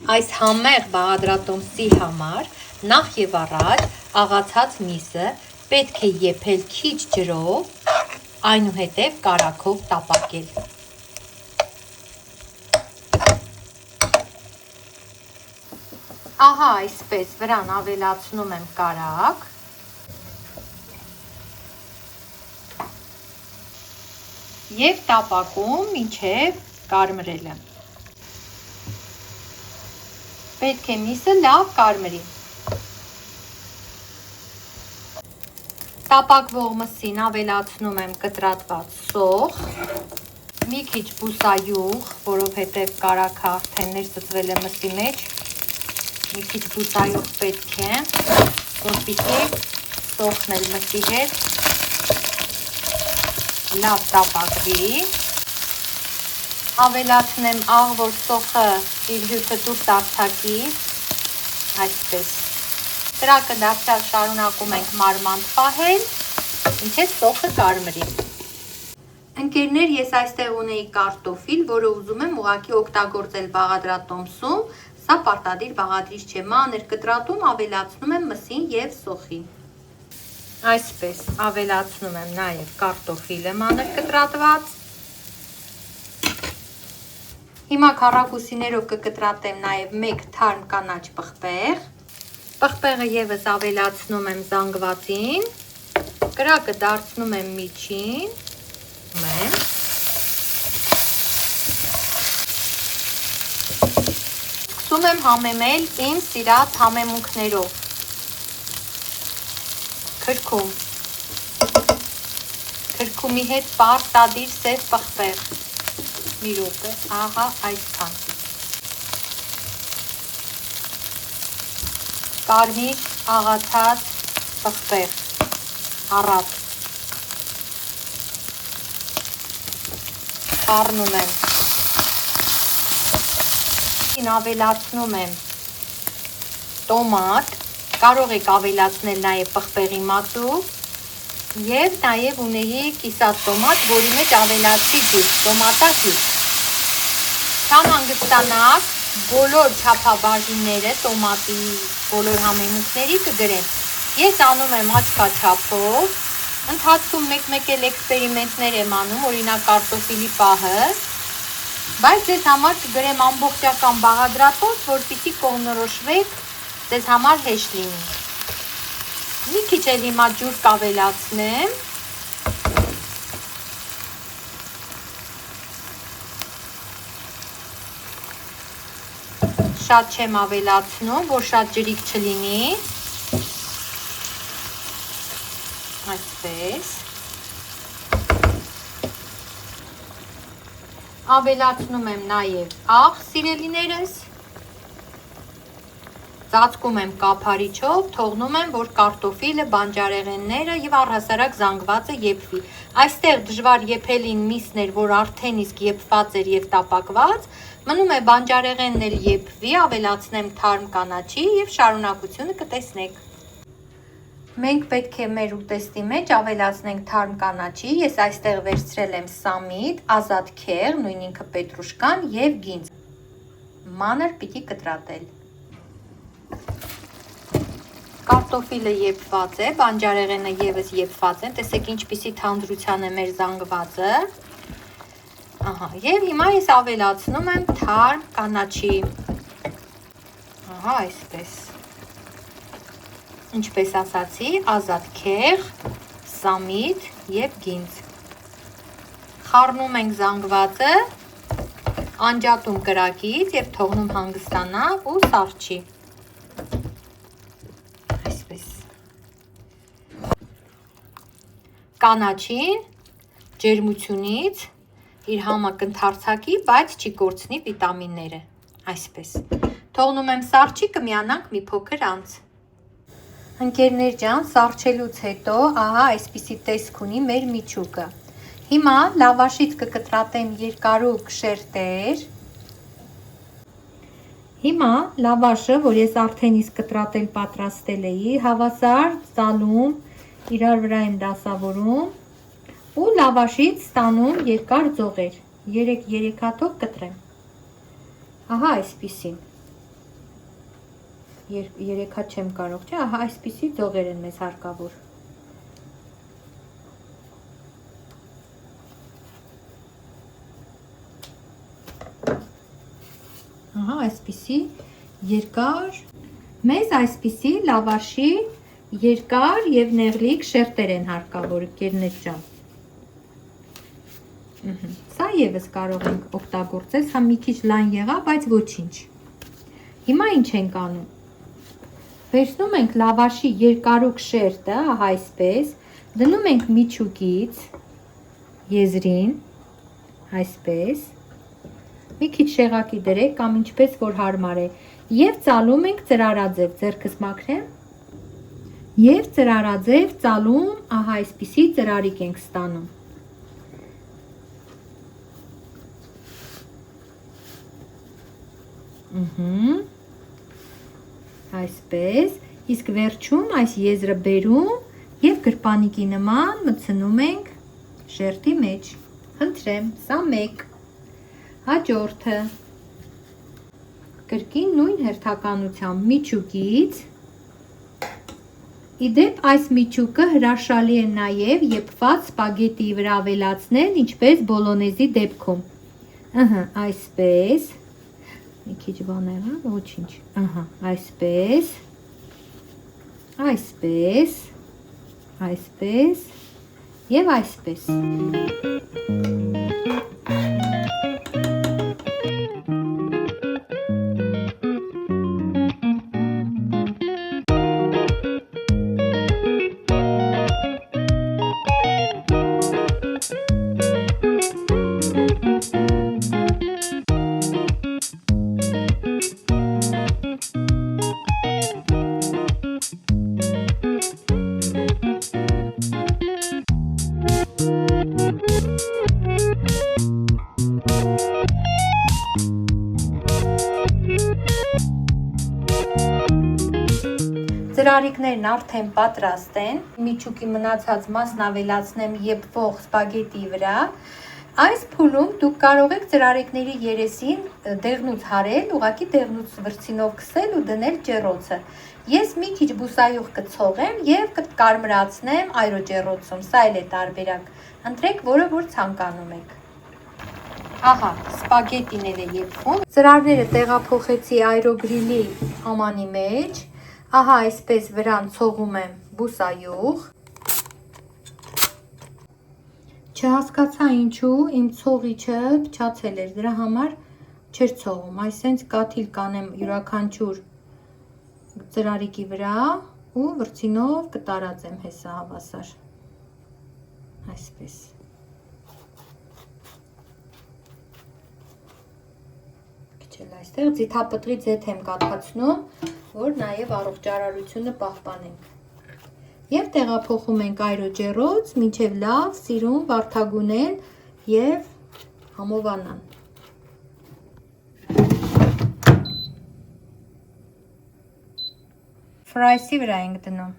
Այս համեղ բաղադրատոմսի համար նախ եւ առաջ աղացած միսը պետք է եփել քիչ ջրով, այնուհետև կարագով տապակել։ Ահա այսպես վրան ավելացնում եմ կարագ եւ տապակում մինչեւ կարմրելը։ Պետք է միսը լավ կարմրի։ Տապակվող մսին ավելացնում եմ կտրատված սոխ, մի քիչ բուսայուղ, որովհետև կարագը արդեն ներծծվել է մսի մեջ, մի քիչ բուսայուղ պետք է, որպեսզի սոխն էլ մսի հետ լավ տապակվի։ Ավելացնեմ աղ, որ սոխը իր հյութը դուրս արձակի, այսպես։ Կրակը դարձյալ շարունակում ենք մարմանդ պահել, մինչև սոխը կարմրի։ Ընկերներ, ես այստեղ ունեի կարտոֆիլ, որը ուզում եմ ուղղակի օգտագործել բաղադրատոմսում, սա պարտադիր բաղադրիչ չէ, մանր կտրատում ավելացնում եմ մսին եւ սոխին։ Այսպես ավելացնում եմ նաեւ կարտոֆիլը մանր կտրատված։ Հիմա քառակուսիներով կկտրատեմ նաև 1 թարմ կանաչ պղպեղ։ Պղպեղը եւս ավելացնում եմ զանգվածին։ Կրակը դարձնում եմ միջին։ Սկսում եմ համեմել իմ սիրած համեմունքներով։ Քրքում։ Քրքումի հետ պարտադիր սև պղպեղ։ Մի րոպե, ահա այսքան։ Կարմիր աղացած պղպեղ, առատ։ Խառնում եմ։ Ավելացնում եմ տոմատ, կարող եք ավելացնել նաև պղպեղի մածու եւ նաև ունեի կիսատ տոմատ, որի մեջ ավելացի ջուր, տոմատահյութ։ Չանհանգստանաք, բոլոր չափաբաժինները տոմատի բոլոր համեմունքների կգրեմ։ Ես անում եմ աչքաչափով, ընթացքում մեկ-մեկ էլ էքսպերիմենտներ եմ անում, օրինակ կարտոֆիլի պահը, բայց ձեզ համար կգրեմ ամբողջական բաղադրատոմս, որպեսզի կողմնորոշվեք, ձեզ համար հեշտ լինի։ Մի քիչ էլ հիմա ջուր կավելացնեմ։ Շատ չեմ ավելացնում, որ շատ ջրիկ չլինի։ Այսպես։ Ավելացնում եմ նաև աղ, սիրելիներս։ Ծածկում եմ կափարիչով, թողնում եմ, որ կարտոֆիլը, բանջարեղենները եւ առհասարակ զանգվածը եփվի։ Այստեղ դժվար եփելին միսն էր, որ արդեն իսկ եփված էր եւ տապակված, մնում է բանջարեղենն էլ եփվի, ավելացնեմ թարմ կանաչի եւ շարունակությունը կտեսնեք։ Մենք պետք է մեր ուտեստի մեջ ավելացնենք թարմ կանաչի, ես այստեղ վերցրել եմ սամիտ, ազատ քեղ, նույն ինքը պետրուշկան եւ գինձ։ Մանր պիտի կտրատել։ Կարտոֆիլը եփված է, բանջարեղենը եւս եփված են, տեսեք ինչպիսի թանձրության է մեր զանգվածը։ Ահա, եւ հիմա ես ավելացնում եմ թարմ կանաչի։ Ահա, այսպես։ Ինչպես ասացի, ազատ քեղ, սամիտ եւ գինձ։ Խառնում ենք զանգվածը, անջատում կրակից եւ թողնում հանգստանա ու սառչի։ Այսպես։ Կանաչին ջերմությունից իր համը կընթարցակի, բայց չի կորցնի վիտամինները։ Այսպես։ Թողնում եմ սառչի, կմիանանք մի փոքր անց։ Ընկերներ ջան, սառչելուց հետո, ահա այսպիսի տեսք ունի մեր միջուկը։ Հիմա լավաշից կկտրատեմ երկարուկ շերտեր։ Հիմա լավաշը, որ ես արդեն իսկ կտրատել պատրաստել էի, հավասար ծալում, իրար վրա եմ դասավորում ու լավաշից ստանում երկար ձողեր, 3 հատով կտրեմ։ Ահա այսպիսին։ 3 հատ չեմ կարող, չէ, ահա այսպիսի ձողեր են մեզ հարկավոր։ Ահա այսպիսի երկար, մեզ այսպիսի լավաշի երկար եւ նեղլիկ շերտեր են հարկավոր, ընկերներ ջան։ Սա եւս կարող ենք օգտագործել, հա մի քիչ լայն եղա, բայց ոչինչ։ Հիմա ինչ ենք անում։ Վերցնում ենք լավաշի երկարուկ շերտը, ահա այսպես, դնում ենք միջուկից եզրին, այսպես, մի քիչ շեղակի դրեք կամ ինչպես որ հարմար է, եւ ծալում ենք ծրարաձև, ձեռքս մաքրեմ, եւ ծրարաձև ծալում, ահա այսպիսի ծրարիկ ենք ստանում։ Այսպես, իսկ վերջում այս եզրը բերում եւ գրպանիկի նման մտցնում ենք շերտի մեջ։ Խնդրեմ, սա մեկ։ Հաջորդը կրկին նույն հերթականությամբ միջուկից։ Իդեպ այս միջուկը հրաշալի է նաեւ եփված սպագետիի վրա ավելացնել, ինչպես բոլոնեզի դեպքում։ Ահա, այսպես։ Մի քիչ բան եղա, ոչինչ, ահա, այսպես, այսպես, այսպես եւ այսպես։ Ծրարիկներն արդեն պատրաստ են, միջուկի մնացած մասն ավելացնեմ եփվող սպագետի վրա։ Այս փուլում դուք կարող եք ծրարիկների երեսին դեղնուց հարել, ուղղակի դեղնուց վրձինով քսել ու դնել ջեռոցը։ Ես մի քիչ բուսայուղ կցողեմ եւ կկարմրացնեմ այրոջեռոցում, սա էլ է տարբերակ։ Ընտրեք, որը որ ցանկանում եք։ Ահա, սպագետին էլ է եփվում։ Ծրարները տեղափոխեցի այրոգրիլի ամանի մեջ։ Ահա այսպես վրան ցողում եմ բուսայուղ։ Չհասկացա ինչու իմ ցողիչը փչացել էր, դրա համար չէր ցողում, այսենց կաթիլ կանեմ յուրաքանչյուր ծրարիկի վրա ու վրձինով կտարածեմ հեսա հավասար։ Այսպես։ Քիչ այստեղ ձիթապտղի ձեթ եմ կաթացնում, որ նաև առողջարարությունը պահպանենք։ Եվ տեղափոխում ենք այրոջեռոց, մինչև լավ սիրուն վարդագունել եւ համովանան։ Ֆրայսի վրա ենք դնում։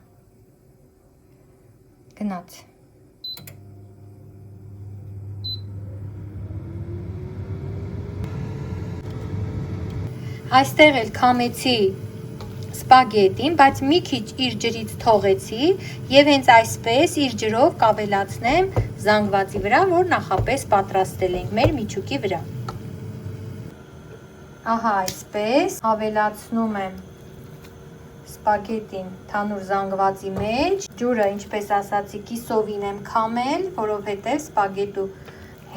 Գնաց։ Այստեղ էլ քամեցի սպագետին, բայց մի քիչ իր ջրից թողեցի եւ հենց այսպես իր ջրով կավելացնեմ զանգվածի վրա, որ նախապես պատրաստել ենք մեր միջուկի վրա։ Ահա այսպես ավելացնում եմ սպագետին թանուր զանգվածի մեջ, ջուրը, ինչպես ասացի, կիսովին եմ քամել, որովհետեւ սպագետու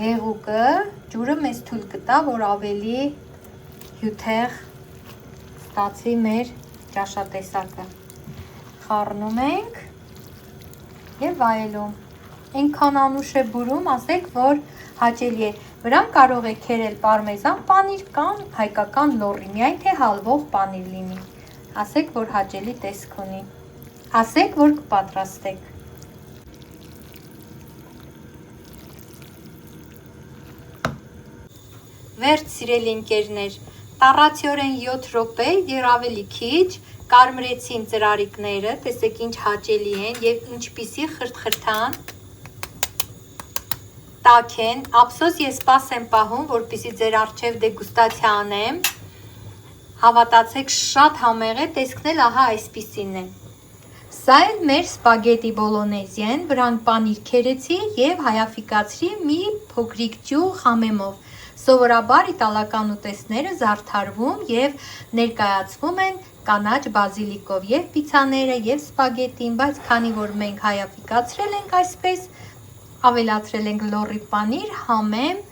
հեղուկը ջուրը մեզ թույլ կտա, որ ավելի հյութեղ ստացվի մեր ճաշատեսակը։ Խառնում ենք եւ վայելում։ Այնքան անուշ է բուրում, ասեք, որ հաճելի է։ Վրան կարող եք քերել պարմեզան պանիր կամ հայկական լոռի, միայն թե հալվող պանիր լինի։ Ասեք, որ հաճելի տեսք ունի։ Ասեք, որ կպատրաստեք։ Վերջ, սիրելի ընկերներ, տառացիորեն 7 րոպե եւ ավելի քիչ կարմրեցին ծրարիկները, տեսեք ինչ հաճելի են եւ ինչպիսի խրթխրթան տաք են։ Ափսոս ես սպաս եմ պահում, որպեսզի ձեր առջև դեգուստացիա անեմ։ Հավատացեք, շատ համեղ է, տեսքն էլ ահա այսպիսին է։ Սա էլ մեր սպագետի բոլոնեզին, վրան պանիր քերեցի եւ հայաֆիկացրի մի փոքրիկ ճյուղ համեմով։ Սովորաբար իտալական ուտեստները զարդարվում եւ ներկայացվում են կանաչ բազիլիկով եւ պիցաները եւ սպագետին, բայց քանի որ մենք հայաֆիկացրել ենք այսպես, ավելացրել ենք լոռի պանիր, համեմ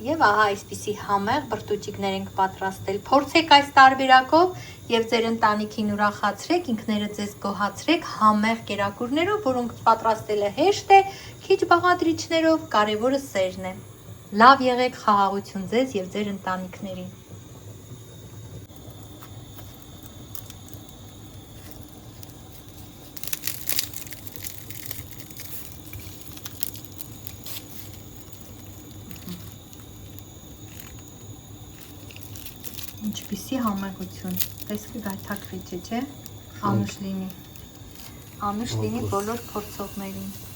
եւ ահա այսպիսի համեղ բրտուճիկներ ենք պատրաստել։ Փորձեք այս տարբերակով եւ ձեր ընտանիքին ուրախացրեք, ինքներդ ձեզ գոհացրեք համեղ կերակուրներով, որոնք պատրաստելը հեշտ է, քիչ բաղադրիչներով, կարևորը սերն է։ Լավ եղեք, խաղաղություն ձեզ եւ ձեր ընտանիքներին։ Ինչպիսի համեղություն, տեսքը գայթակղիչ է, չէ՞, անուշ լինի բոլոր փորձողներին։